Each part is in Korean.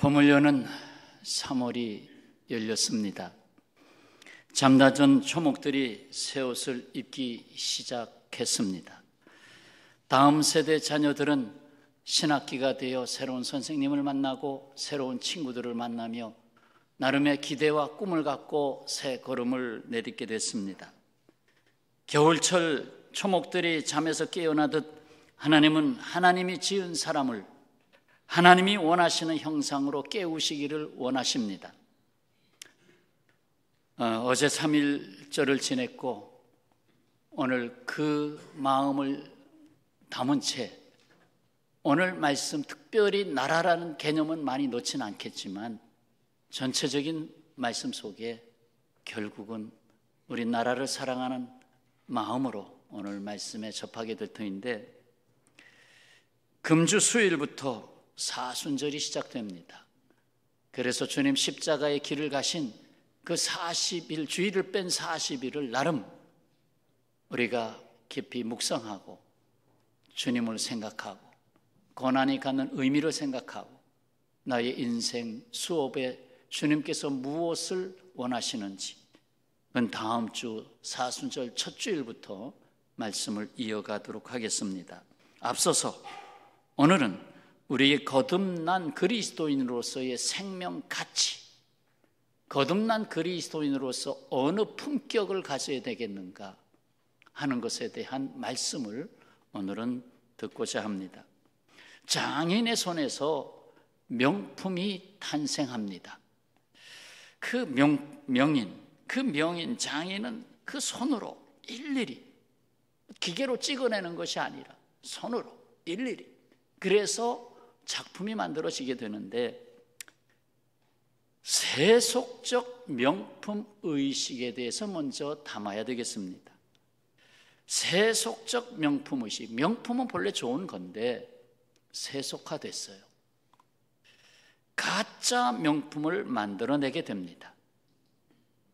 봄을 여는 3월이 열렸습니다. 잠자던 초목들이 새 옷을 입기 시작했습니다. 다음 세대 자녀들은 신학기가 되어 새로운 선생님을 만나고 새로운 친구들을 만나며 나름의 기대와 꿈을 갖고 새 걸음을 내딛게 됐습니다. 겨울철 초목들이 잠에서 깨어나듯 하나님은 하나님이 지은 사람을 하나님이 원하시는 형상으로 깨우시기를 원하십니다. 어제 3.1절을 지냈고 오늘 그 마음을 담은 채 오늘 말씀, 특별히 나라라는 개념은 많이 넣지는 않겠지만 전체적인 말씀 속에 결국은 우리 나라를 사랑하는 마음으로 오늘 말씀에 접하게 될 터인데, 금주 수요일부터 사순절이 시작됩니다. 그래서 주님 십자가의 길을 가신 그 40일, 주일을 뺀 40일을 나름 우리가 깊이 묵상하고 주님을 생각하고 고난이 갖는 의미를 생각하고 나의 인생 수업에 주님께서 무엇을 원하시는지, 그건 다음 주 사순절 첫 주일부터 말씀을 이어가도록 하겠습니다. 앞서서 오늘은 우리의 거듭난 그리스도인으로서의 생명 가치, 거듭난 그리스도인으로서 어느 품격을 가져야 되겠는가 하는 것에 대한 말씀을 오늘은 듣고자 합니다. 장인의 손에서 명품이 탄생합니다. 그 명인, 장인은 그 손으로 일일이, 기계로 찍어내는 것이 아니라 손으로 일일이, 그래서 작품이 만들어지게 되는데, 세속적 명품 의식에 대해서 먼저 담아야 되겠습니다. 세속적 명품 의식, 명품은 본래 좋은 건데 세속화됐어요. 가짜 명품을 만들어내게 됩니다.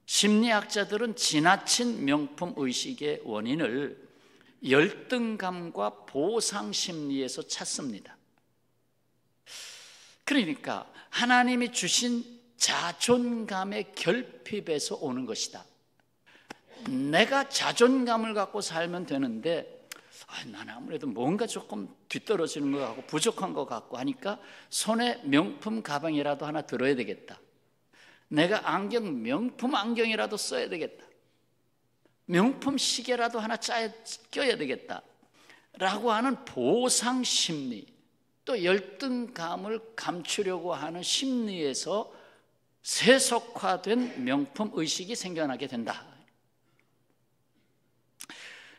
심리학자들은 지나친 명품 의식의 원인을 열등감과 보상 심리에서 찾습니다. 그러니까 하나님이 주신 자존감의 결핍에서 오는 것이다. 내가 자존감을 갖고 살면 되는데 나는 아무래도 뭔가 조금 뒤떨어지는 것 같고 부족한 것 같고 하니까 손에 명품 가방이라도 하나 들어야 되겠다. 내가 명품 안경이라도 써야 되겠다. 명품 시계라도 하나 껴야 되겠다 라고 하는 보상 심리, 또 열등감을 감추려고 하는 심리에서 세속화된 명품 의식이 생겨나게 된다.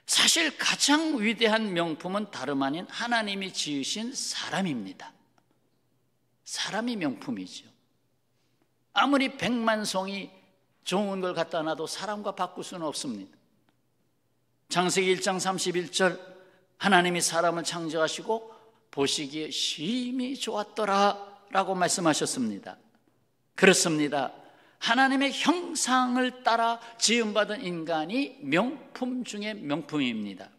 사실 가장 위대한 명품은 다름 아닌 하나님이 지으신 사람입니다. 사람이 명품이죠. 아무리 100만 송이 좋은 걸 갖다 놔도 사람과 바꿀 수는 없습니다. 창세기 1장 31절, 하나님이 사람을 창조하시고 보시기에 심히 좋았더라 라고 말씀하셨습니다. 그렇습니다. 하나님의 형상을 따라 지음받은 인간이 명품 중의 명품입니다.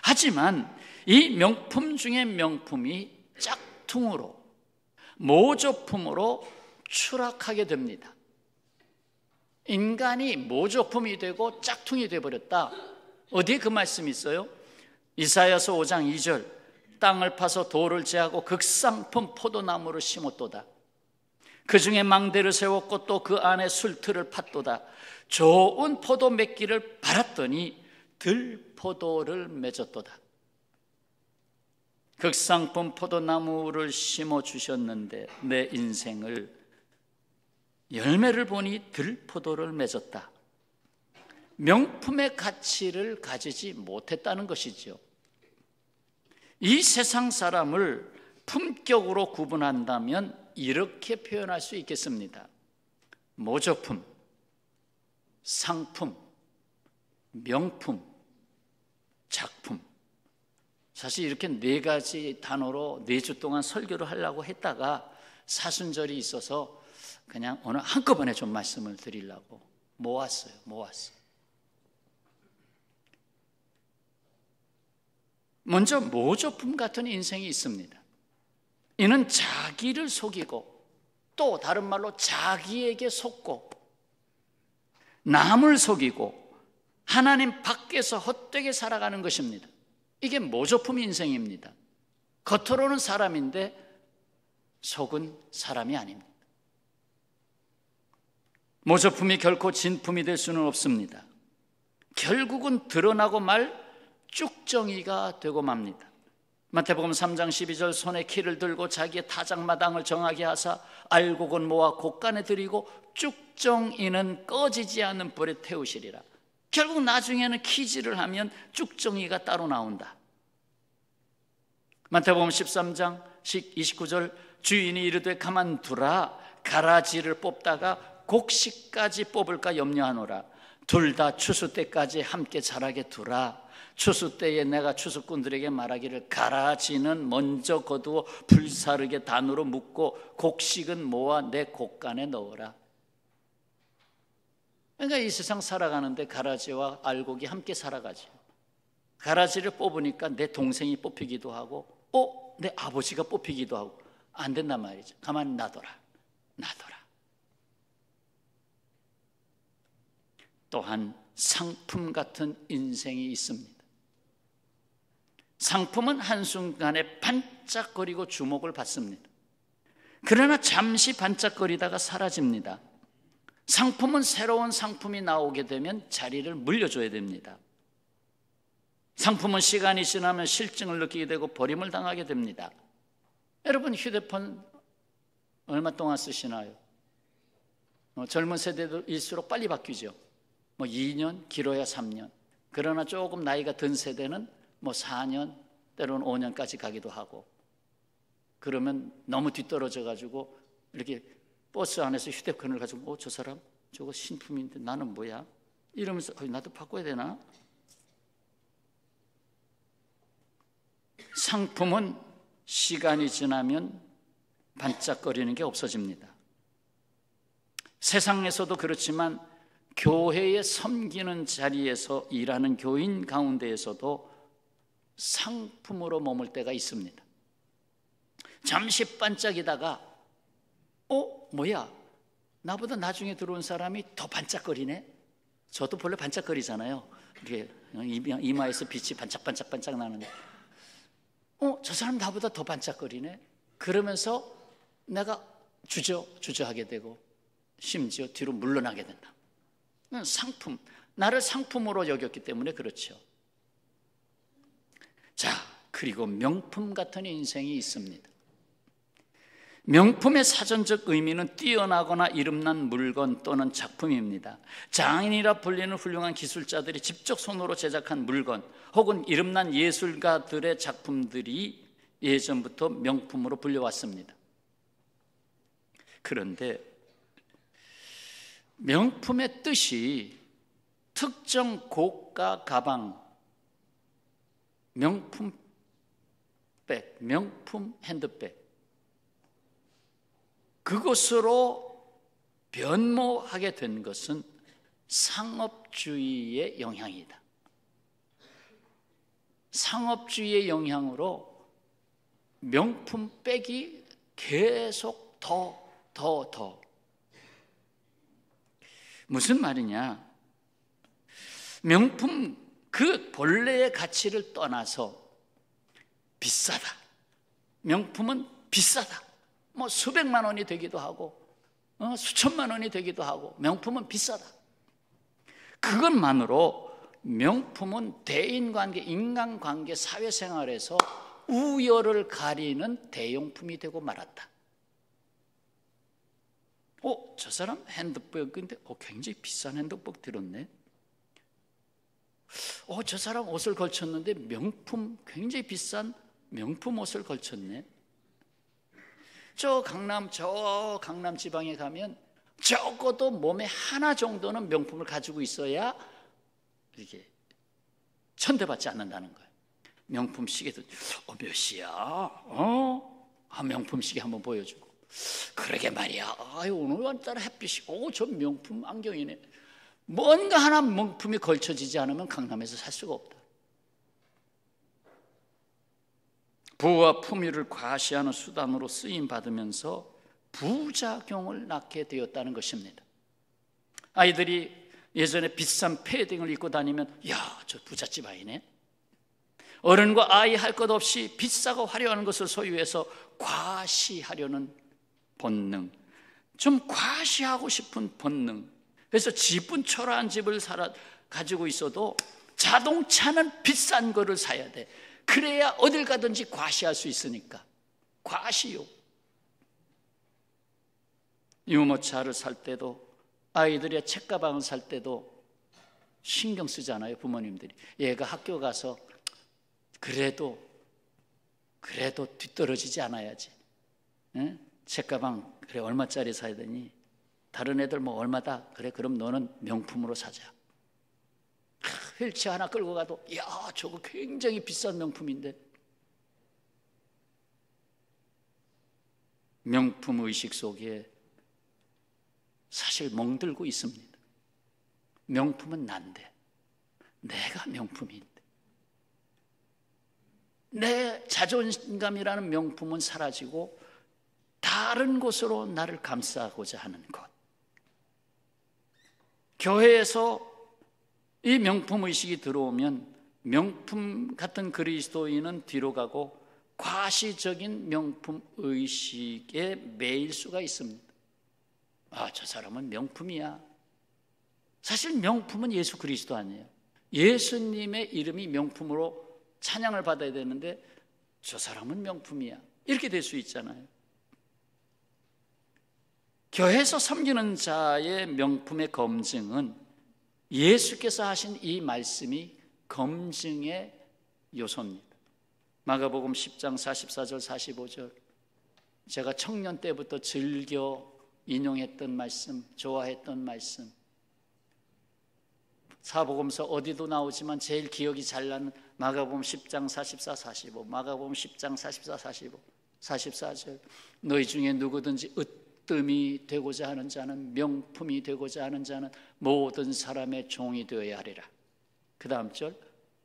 하지만 이 명품 중의 명품이 짝퉁으로, 모조품으로 추락하게 됩니다. 인간이 모조품이 되고 짝퉁이 되어버렸다. 어디에 그 말씀이 있어요? 이사야서 5장 2절, 땅을 파서 돌을 제하고 극상품 포도나무를 심었도다. 그 중에 망대를 세웠고 또 그 안에 술틀을 팠도다. 좋은 포도 맺기를 바랐더니 들포도를 맺었도다. 극상품 포도나무를 심어주셨는데 내 인생을 열매를 보니 들포도를 맺었다. 명품의 가치를 가지지 못했다는 것이죠. 이 세상 사람을 품격으로 구분한다면 이렇게 표현할 수 있겠습니다. 모조품, 상품, 명품, 작품. 사실 이렇게 4가지 단어로 4주 동안 설교를 하려고 했다가 사순절이 있어서 그냥 오늘 한꺼번에 좀 말씀을 드리려고 모았어요. 먼저 모조품 같은 인생이 있습니다. 이는 자기를 속이고 또 다른 말로 자기에게 속고 남을 속이고 하나님 밖에서 헛되게 살아가는 것입니다. 이게 모조품 인생입니다. 겉으로는 사람인데 속은 사람이 아닙니다. 모조품이 결코 진품이 될 수는 없습니다. 결국은 드러나고 말 쭉정이가 되고 맙니다. 마태복음 3장 12절 손에 키를 들고 자기의 타작마당을 정하게 하사 알곡은 모아 곡간에 들이고 쭉정이는 꺼지지 않는 불에 태우시리라. 결국 나중에는 키질을 하면 쭉정이가 따로 나온다. 마태복음 13장 29절 주인이 이르되 가만두라. 가라지를 뽑다가 곡식까지 뽑을까 염려하노라. 둘 다 추수 때까지 함께 자라게 두라. 추수 때에 내가 추수꾼들에게 말하기를 가라지는 먼저 거두어 불사르게 단으로 묶고 곡식은 모아 내 곡간에 넣어라. 그러니까 이 세상 살아가는데 가라지와 알곡이 함께 살아가죠. 가라지를 뽑으니까 내 동생이 뽑히기도 하고 내 아버지가 뽑히기도 하고 안 된단 말이죠. 가만히 놔둬라. 또한 상품 같은 인생이 있습니다. 상품은 한순간에 반짝거리고 주목을 받습니다. 그러나 잠시 반짝거리다가 사라집니다. 상품은 새로운 상품이 나오게 되면 자리를 물려줘야 됩니다. 상품은 시간이 지나면 실증을 느끼게 되고 버림을 당하게 됩니다. 여러분 휴대폰 얼마 동안 쓰시나요? 젊은 세대들일수록 빨리 바뀌죠. 2년, 길어야 3년. 그러나 조금 나이가 든 세대는 4년, 때로는 5년까지 가기도 하고. 그러면 너무 뒤떨어져 가지고 이렇게 버스 안에서 휴대폰을 가지고 저 사람 저거 신품인데 나는 뭐야? 이러면서 나도 바꿔야 되나? 상품은 시간이 지나면 반짝거리는 게 없어집니다. 세상에서도 그렇지만 교회에 섬기는 자리에서 일하는 교인 가운데에서도 상품으로 머물 때가 있습니다. 잠시 반짝이다가 뭐야? 나보다 나중에 들어온 사람이 더 반짝거리네? 저도 원래 반짝거리잖아요. 이렇게 이마에서 빛이 반짝반짝 나는데 저 사람 나보다 더 반짝거리네? 그러면서 내가 주저하게 되고 심지어 뒤로 물러나게 된다. 상품, 나를 상품으로 여겼기 때문에 그렇죠. 자, 그리고 명품 같은 인생이 있습니다. 명품의 사전적 의미는 뛰어나거나 이름난 물건 또는 작품입니다. 장인이라 불리는 훌륭한 기술자들이 직접 손으로 제작한 물건 혹은 이름난 예술가들의 작품들이 예전부터 명품으로 불려왔습니다. 그런데 명품의 뜻이 특정 고가 가방, 명품 백, 명품 핸드백 그것으로 변모하게 된 것은 상업주의의 영향이다. 상업주의의 영향으로 명품 백이 계속 더 무슨 말이냐? 명품 그 본래의 가치를 떠나서 비싸다. 명품은 비싸다. 수백만 원이 되기도 하고 수천만 원이 되기도 하고 명품은 비싸다. 그것만으로 명품은 대인관계, 인간관계, 사회생활에서 우열을 가리는 대용품이 되고 말았다. 저 사람 핸드백인데 굉장히 비싼 핸드백 들었네. 저 사람 옷을 걸쳤는데 명품, 굉장히 비싼 명품 옷을 걸쳤네. 저 강남 지방에 가면 적어도 몸에 하나 정도는 명품을 가지고 있어야 이렇게 천대받지 않는다는 거예요. 명품 시계도 몇이야? 명품 시계 한번 보여주고. 그러게 말이야. 오늘따라 햇빛이 저 명품 안경이네. 뭔가 하나 명품이 걸쳐지지 않으면 강남에서 살 수가 없다. 부와 품위를 과시하는 수단으로 쓰임 받으면서 부작용을 낳게 되었다는 것입니다. 아이들이 예전에 비싼 패딩을 입고 다니면 야, 저 부잣집 아이네. 어른과 아이 할 것 없이 비싸고 화려한 것을 소유해서 과시하려는 본능, 좀 과시하고 싶은 본능. 그래서 집은 초라한 집을 가지고 있어도 자동차는 비싼 거를 사야 돼. 그래야 어딜 가든지 과시할 수 있으니까. 과시요. 유모차를 살 때도, 아이들의 책가방을 살 때도 신경 쓰잖아요, 부모님들이. 얘가 학교 가서 그래도 뒤떨어지지 않아야지. 응? 책가방 그래 얼마짜리 사야 되니? 다른 애들 뭐 얼마다? 그래 그럼 너는 명품으로 사자. 휠체어 하나 끌고 가도 야, 저거 굉장히 비싼 명품인데. 명품 의식 속에 사실 멍들고 있습니다. 명품은 난데, 내가 명품인데, 내 자존감이라는 명품은 사라지고 다른 곳으로 나를 감싸고자 하는 것. 교회에서 이 명품 의식이 들어오면 명품 같은 그리스도인은 뒤로 가고 과시적인 명품 의식에 매일 수가 있습니다. 아, 저 사람은 명품이야. 사실 명품은 예수 그리스도 아니에요. 예수님의 이름이 명품으로 찬양을 받아야 되는데 저 사람은 명품이야. 이렇게 될 수 있잖아요. 교회에서 섬기는 자의 명품의 검증은 예수께서 하신 이 말씀이 검증의 요소입니다. 마가복음 10장 44절 45절, 제가 청년 때부터 즐겨 인용했던 말씀, 좋아했던 말씀, 사복음서 어디도 나오지만 제일 기억이 잘 나는 마가복음 10장 44, 45, 마가복음 10장 44, 45, 44절, 너희 중에 누구든지 으뜸이 되고자 하는 자는, 명품이 되고자 하는 자는 모든 사람의 종이 되어야 하리라. 그 다음 절,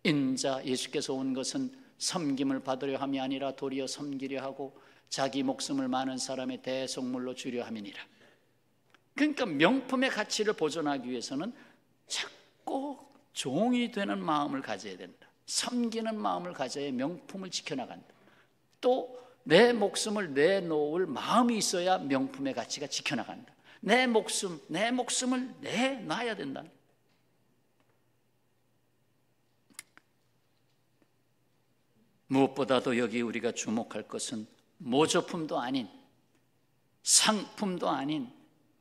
인자, 예수께서 온 것은 섬김을 받으려 함이 아니라 도리어 섬기려 하고 자기 목숨을 많은 사람의 대속물로 주려 함이니라. 그러니까 명품의 가치를 보존하기 위해서는 자꾸 종이 되는 마음을 가져야 된다. 섬기는 마음을 가져야 명품을 지켜나간다. 또 내 목숨을 내놓을 마음이 있어야 명품의 가치가 지켜나간다. 내 목숨을 내놔야 된다. 무엇보다도 여기 우리가 주목할 것은 모조품도 아닌, 상품도 아닌,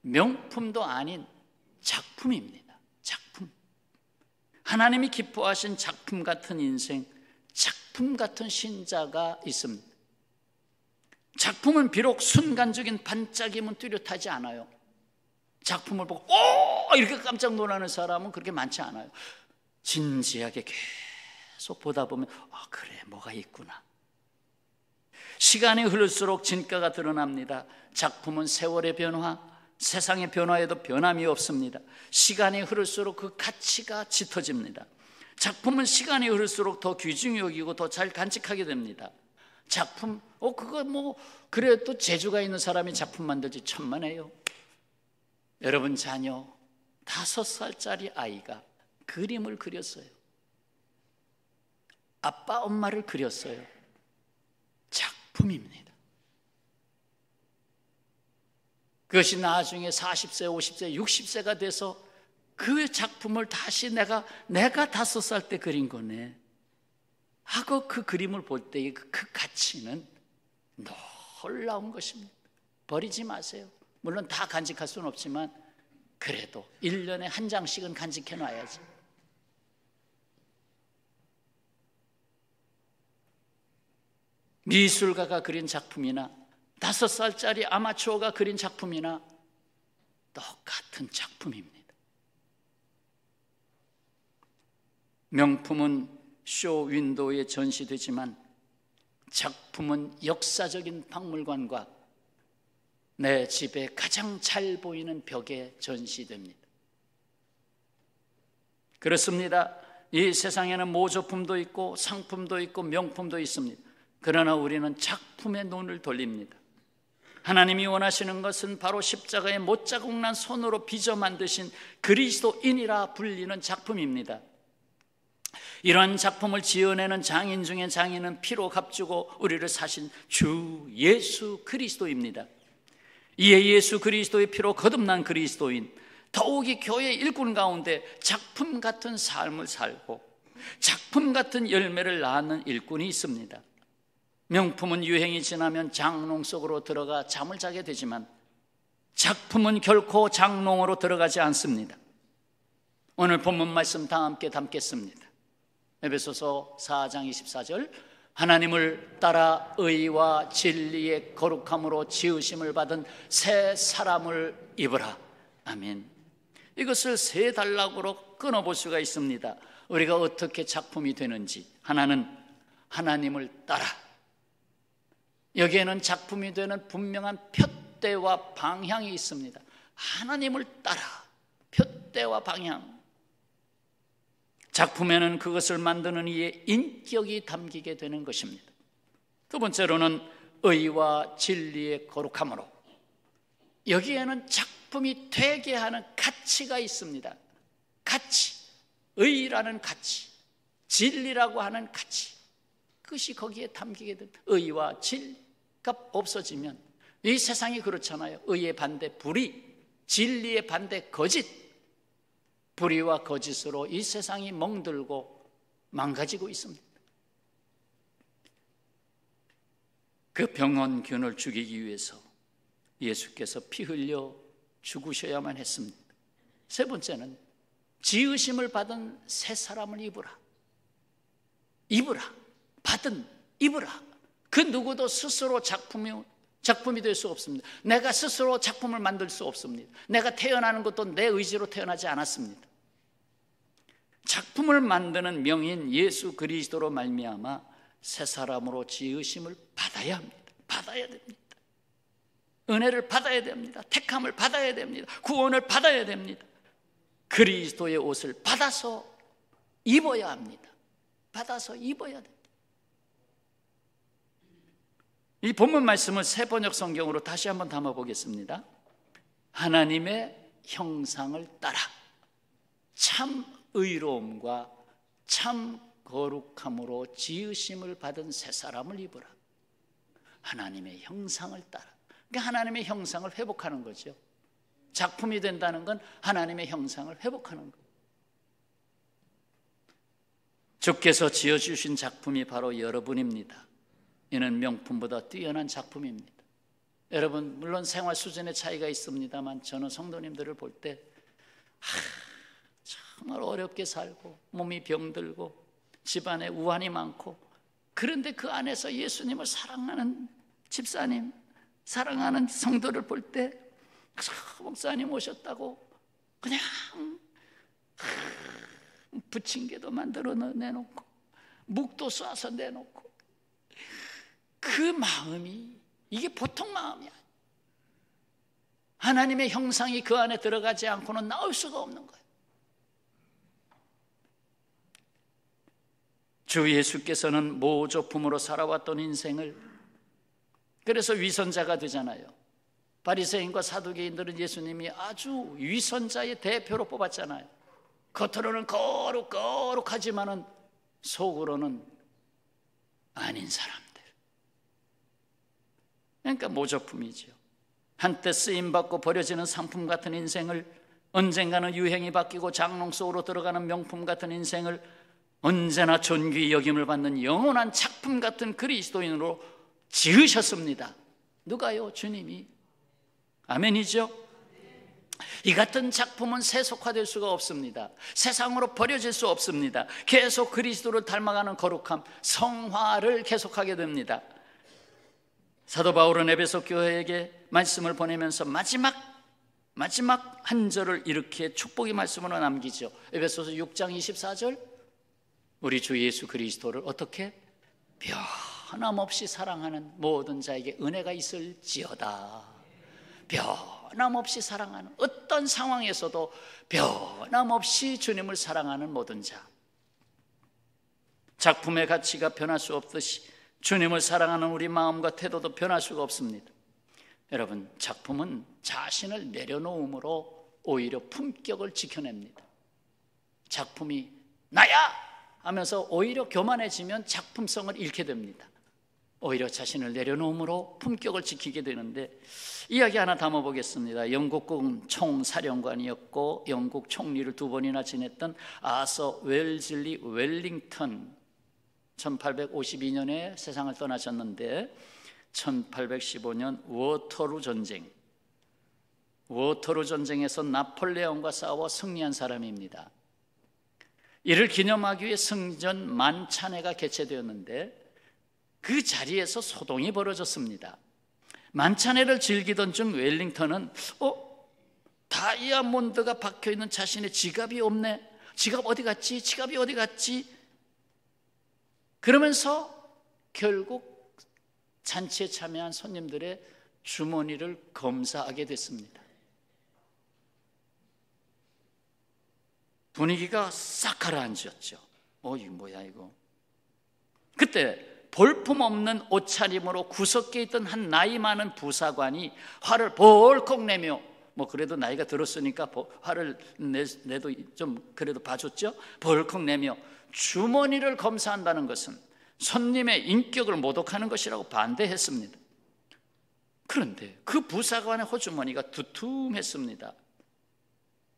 명품도 아닌 작품입니다. 작품. 하나님이 기뻐하신 작품 같은 인생, 작품 같은 신자가 있습니다. 작품은 비록 순간적인 반짝임은 뚜렷하지 않아요. 작품을 보고 오! 이렇게 깜짝 놀라는 사람은 그렇게 많지 않아요. 진지하게 계속 보다 보면 그래, 뭐가 있구나. 시간이 흐를수록 진가가 드러납니다. 작품은 세월의 변화, 세상의 변화에도 변함이 없습니다. 시간이 흐를수록 그 가치가 짙어집니다. 작품은 시간이 흐를수록 더 귀중히 여기고 더 잘 간직하게 됩니다. 작품, 그거 그래도 재주가 있는 사람이 작품 만들지 천만에요. 여러분 자녀 5살짜리 아이가 그림을 그렸어요. 아빠 엄마를 그렸어요. 작품입니다. 그것이 나중에 40세, 50세, 60세가 돼서 그 작품을 다시 내가 5살 때 그린 거네 하고 그 그림을 볼 때의 그 가치는 놀라운 것입니다. 버리지 마세요. 물론 다 간직할 수는 없지만 그래도 1년에 한 장씩은 간직해 놔야지. 미술가가 그린 작품이나 5살짜리 아마추어가 그린 작품이나 똑같은 작품입니다. 명품은 쇼 윈도우에 전시되지만 작품은 역사적인 박물관과 내 집에 가장 잘 보이는 벽에 전시됩니다. 그렇습니다. 이 세상에는 모조품도 있고 상품도 있고 명품도 있습니다. 그러나 우리는 작품에 눈을 돌립니다. 하나님이 원하시는 것은 바로 십자가에 못자국 난 손으로 빚어 만드신 그리스도인이라 불리는 작품입니다. 이런 작품을 지어내는 장인 중에 장인은 피로 값주고 우리를 사신 주 예수 그리스도입니다. 이에 예수 그리스도의 피로 거듭난 그리스도인, 더욱이 교회 일꾼 가운데 작품 같은 삶을 살고 작품 같은 열매를 낳는 일꾼이 있습니다. 명품은 유행이 지나면 장롱 속으로 들어가 잠을 자게 되지만 작품은 결코 장롱으로 들어가지 않습니다. 오늘 본문 말씀 다 함께 담겠습니다. 에베소서 4장 24절, 하나님을 따라 의와 진리의 거룩함으로 지으심을 받은 새 사람을 입으라. 아멘. 이것을 세 단락으로 끊어볼 수가 있습니다. 우리가 어떻게 작품이 되는지. 하나는 하나님을 따라. 여기에는 작품이 되는 분명한 푯대와 방향이 있습니다. 하나님을 따라 푯대와 방향. 작품에는 그것을 만드는 이의 인격이 담기게 되는 것입니다. 두 번째로는 의와 진리의 거룩함으로. 여기에는 작품이 되게 하는 가치가 있습니다. 가치, 의라는 가치, 진리라고 하는 가치, 그것이 거기에 담기게 됩니다. 의와 진리가 없어지면, 이 세상이 그렇잖아요. 의의 반대 불의, 진리의 반대 거짓, 불의와 거짓으로 이 세상이 멍들고 망가지고 있습니다. 그 병원균을 죽이기 위해서 예수께서 피 흘려 죽으셔야만 했습니다. 세 번째는 지으심을 받은 새 사람을 입으라. 입으라. 받은 입으라. 그 누구도 스스로 작품이 될 수 없습니다. 내가 스스로 작품을 만들 수 없습니다. 내가 태어나는 것도 내 의지로 태어나지 않았습니다. 작품을 만드는 명인 예수 그리스도로 말미암아 새 사람으로 지으심을 받아야 합니다. 받아야 됩니다. 은혜를 받아야 됩니다. 택함을 받아야 됩니다. 구원을 받아야 됩니다. 그리스도의 옷을 받아서 입어야 합니다. 받아서 입어야 됩니다. 이 본문 말씀을 새 번역 성경으로 다시 한번 담아보겠습니다. 하나님의 형상을 따라 참 의로움과 참 거룩함으로 지으심을 받은 새 사람을 입으라. 하나님의 형상을 따라. 그러니까 하나님의 형상을 회복하는 거죠. 작품이 된다는 건 하나님의 형상을 회복하는 거예요. 주께서 지어주신 작품이 바로 여러분입니다. 이는 명품보다 뛰어난 작품입니다. 여러분, 물론 생활 수준의 차이가 있습니다만 저는 성도님들을 볼 때 정말 어렵게 살고 몸이 병들고 집안에 우환이 많고, 그런데 그 안에서 예수님을 사랑하는 집사님, 사랑하는 성도를 볼 때 목사님 오셨다고 그냥 부침개도 만들어 내놓고 묵도 쏴서 내놓고, 그 마음이, 이게 보통 마음이 아니에요. 하나님의 형상이 그 안에 들어가지 않고는 나올 수가 없는 거예요. 주 예수께서는 모조품으로 살아왔던 인생을, 그래서 위선자가 되잖아요. 바리새인과 사두개인들은 예수님이 아주 위선자의 대표로 뽑았잖아요. 겉으로는 거룩하지만은 속으로는 아닌 사람들. 그러니까 모조품이죠. 한때 쓰임받고 버려지는 상품 같은 인생을, 언젠가는 유행이 바뀌고 장롱 속으로 들어가는 명품 같은 인생을 언제나 존귀 여김을 받는 영원한 작품 같은 그리스도인으로 지으셨습니다. 누가요? 주님이. 아멘이죠? 이 같은 작품은 세속화될 수가 없습니다. 세상으로 버려질 수 없습니다. 계속 그리스도를 닮아가는 거룩함, 성화를 계속하게 됩니다. 사도 바울은 에베소 교회에게 말씀을 보내면서 마지막 한 절을 이렇게 축복의 말씀으로 남기죠. 에베소서 6장 24절, 우리 주 예수 그리스도를 어떻게? 변함없이 사랑하는 모든 자에게 은혜가 있을지어다. 변함없이 사랑하는, 어떤 상황에서도 변함없이 주님을 사랑하는 모든 자. 작품의 가치가 변할 수 없듯이 주님을 사랑하는 우리 마음과 태도도 변할 수가 없습니다. 여러분, 작품은 자신을 내려놓음으로 오히려 품격을 지켜냅니다. 작품이 나야! 하면서 오히려 교만해지면 작품성을 잃게 됩니다. 오히려 자신을 내려놓음으로 품격을 지키게 되는데, 이야기 하나 담아보겠습니다. 영국군 총사령관이었고 영국 총리를 2번이나 지냈던 아서 웰슬리 웰링턴, 1852년에 세상을 떠나셨는데 1815년 워터루 전쟁에서 나폴레옹과 싸워 승리한 사람입니다. 이를 기념하기 위해 승전 만찬회가 개최되었는데 그 자리에서 소동이 벌어졌습니다. 만찬회를 즐기던 중 웰링턴은 다이아몬드가 박혀있는 자신의 지갑이 없네. 지갑 어디 갔지? 지갑이 어디 갔지? 그러면서 결국 잔치에 참여한 손님들의 주머니를 검사하게 됐습니다. 분위기가 싹 가라앉았죠. 이거 뭐야 이거. 그때 볼품없는 옷차림으로 구석에 있던 한 나이 많은 부사관이 화를 벌컥 내며, 그래도 나이가 들었으니까 화를 내도 좀 그래도 봐줬죠. 벌컥 내며 주머니를 검사한다는 것은 손님의 인격을 모독하는 것이라고 반대했습니다. 그런데 그 부사관의 호주머니가 두툼했습니다.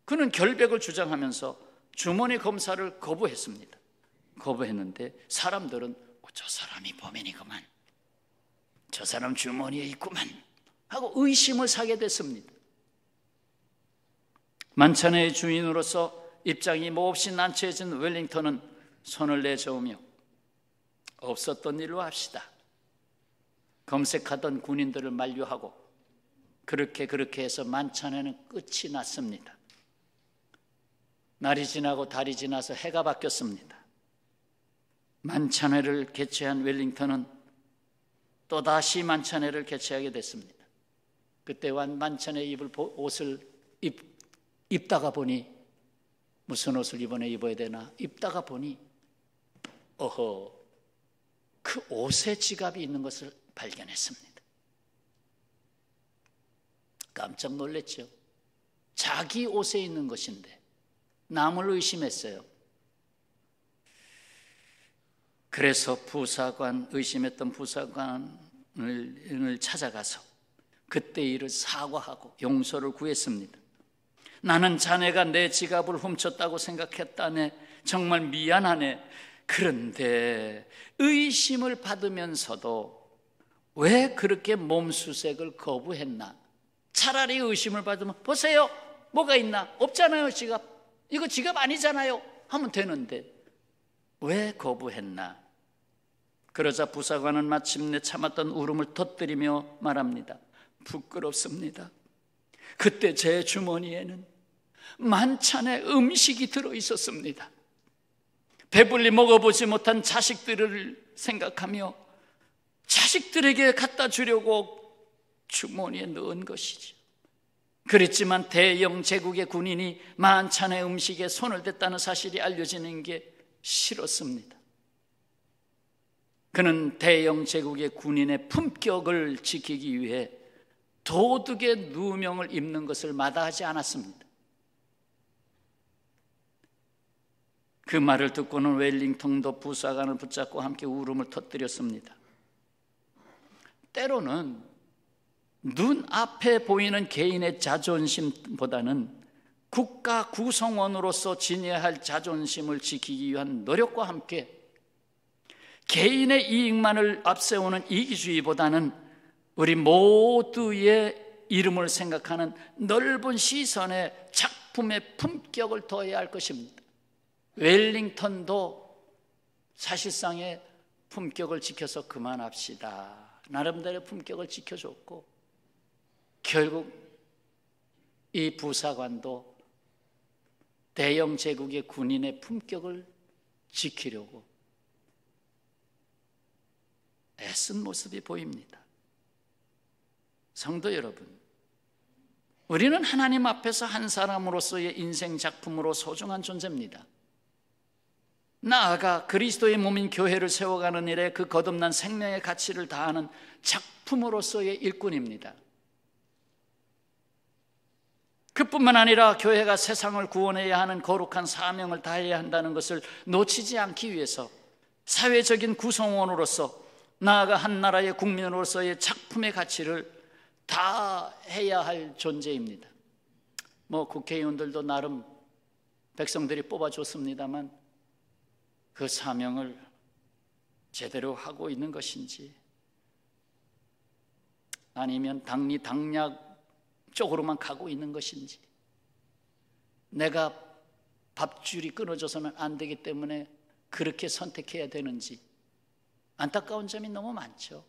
그는 결백을 주장하면서 주머니 검사를 거부했는데 사람들은 저 사람이 범인이구만, 저 사람 주머니에 있구만 하고 의심을 사게 됐습니다. 만찬의 주인으로서 입장이 몹시 난처해진 웰링턴은 손을 내저으며 없었던 일로 합시다. 검색하던 군인들을 만류하고 그렇게 해서 만찬회는 끝이 났습니다. 날이 지나고 달이 지나서 해가 바뀌었습니다. 만찬회를 개최한 웰링턴은 또다시 만찬회를 개최하게 됐습니다. 그때 만찬회 입을 옷을 입다가 보니, 무슨 옷을 이번에 입어야 되나 입다가 보니 그 옷에 지갑이 있는 것을 발견했습니다. 깜짝 놀랐죠. 자기 옷에 있는 것인데 남을 의심했어요. 그래서 의심했던 부사관을 찾아가서 그때 일을 사과하고 용서를 구했습니다. 나는 자네가 내 지갑을 훔쳤다고 생각했다네. 정말 미안하네. 그런데 의심을 받으면서도 왜 그렇게 몸수색을 거부했나? 차라리 의심을 받으면 보세요, 뭐가 있나? 없잖아요. 지갑, 이거 지갑 아니잖아요 하면 되는데 왜 거부했나? 그러자 부사관은 마침내 참았던 울음을 터뜨리며 말합니다. 부끄럽습니다. 그때 제 주머니에는 만찬의 음식이 들어있었습니다. 배불리 먹어보지 못한 자식들을 생각하며 자식들에게 갖다 주려고 주머니에 넣은 것이죠. 그랬지만 대영 제국의 군인이 만찬의 음식에 손을 댔다는 사실이 알려지는 게 싫었습니다. 그는 대영 제국의 군인의 품격을 지키기 위해 도둑의 누명을 입는 것을 마다하지 않았습니다. 그 말을 듣고는 웰링턴도 부사관을 붙잡고 함께 울음을 터뜨렸습니다. 때로는 눈앞에 보이는 개인의 자존심보다는 국가 구성원으로서 지녀야 할 자존심을 지키기 위한 노력과 함께 개인의 이익만을 앞세우는 이기주의보다는 우리 모두의 이름을 생각하는 넓은 시선에 작품의 품격을 더해야 할 것입니다. 웰링턴도 사실상의 품격을 지켜서 그만합시다, 나름대로의 품격을 지켜줬고, 결국 이 부사관도 대영 제국의 군인의 품격을 지키려고 애쓴 모습이 보입니다. 성도 여러분, 우리는 하나님 앞에서 한 사람으로서의 인생 작품으로 소중한 존재입니다. 나아가 그리스도의 몸인 교회를 세워가는 일에 그 거듭난 생명의 가치를 다하는 작품으로서의 일꾼입니다. 그뿐만 아니라 교회가 세상을 구원해야 하는 거룩한 사명을 다해야 한다는 것을 놓치지 않기 위해서 사회적인 구성원으로서, 나아가 한 나라의 국민으로서의 작품의 가치를 다해야 할 존재입니다. 국회의원들도 나름 백성들이 뽑아줬습니다만 그 사명을 제대로 하고 있는 것인지, 아니면 당리 당략 쪽으로만 가고 있는 것인지, 내가 밥줄이 끊어져서는 안 되기 때문에 그렇게 선택해야 되는지, 안타까운 점이 너무 많죠.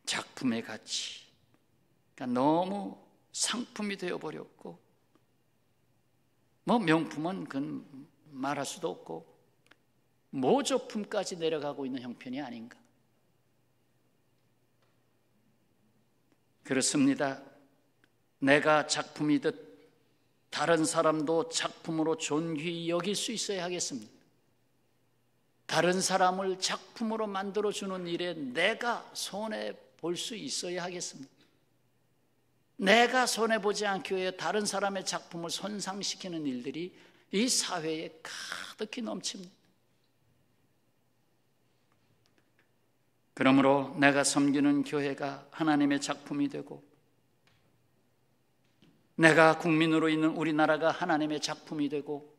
작품의 가치, 그러니까 너무 상품이 되어버렸고, 명품은 그건 말할 수도 없고 모조품까지 내려가고 있는 형편이 아닌가. 그렇습니다. 내가 작품이듯 다른 사람도 작품으로 존귀히 여길 수 있어야 하겠습니다. 다른 사람을 작품으로 만들어주는 일에 내가 손해볼 수 있어야 하겠습니다. 내가 손해보지 않기 위해 다른 사람의 작품을 손상시키는 일들이 이 사회에 가득히 넘칩니다. 그러므로 내가 섬기는 교회가 하나님의 작품이 되고, 내가 국민으로 있는 우리나라가 하나님의 작품이 되고,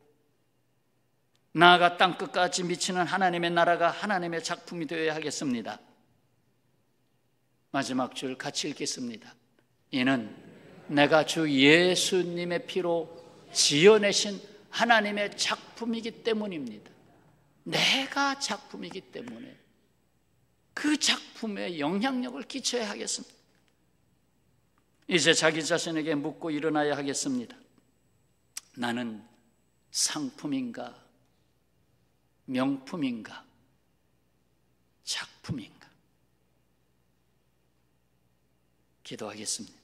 나아가 땅끝까지 미치는 하나님의 나라가 하나님의 작품이 되어야 하겠습니다. 마지막 줄 같이 읽겠습니다. 이는 내가 주 예수님의 피로 지어내신 하나님의 작품이기 때문입니다. 내가 작품이기 때문에 그 작품에 영향력을 끼쳐야 하겠습니다. 이제 자기 자신에게 묻고 일어나야 하겠습니다. 나는 상품인가, 명품인가, 작품인가? 기도하겠습니다.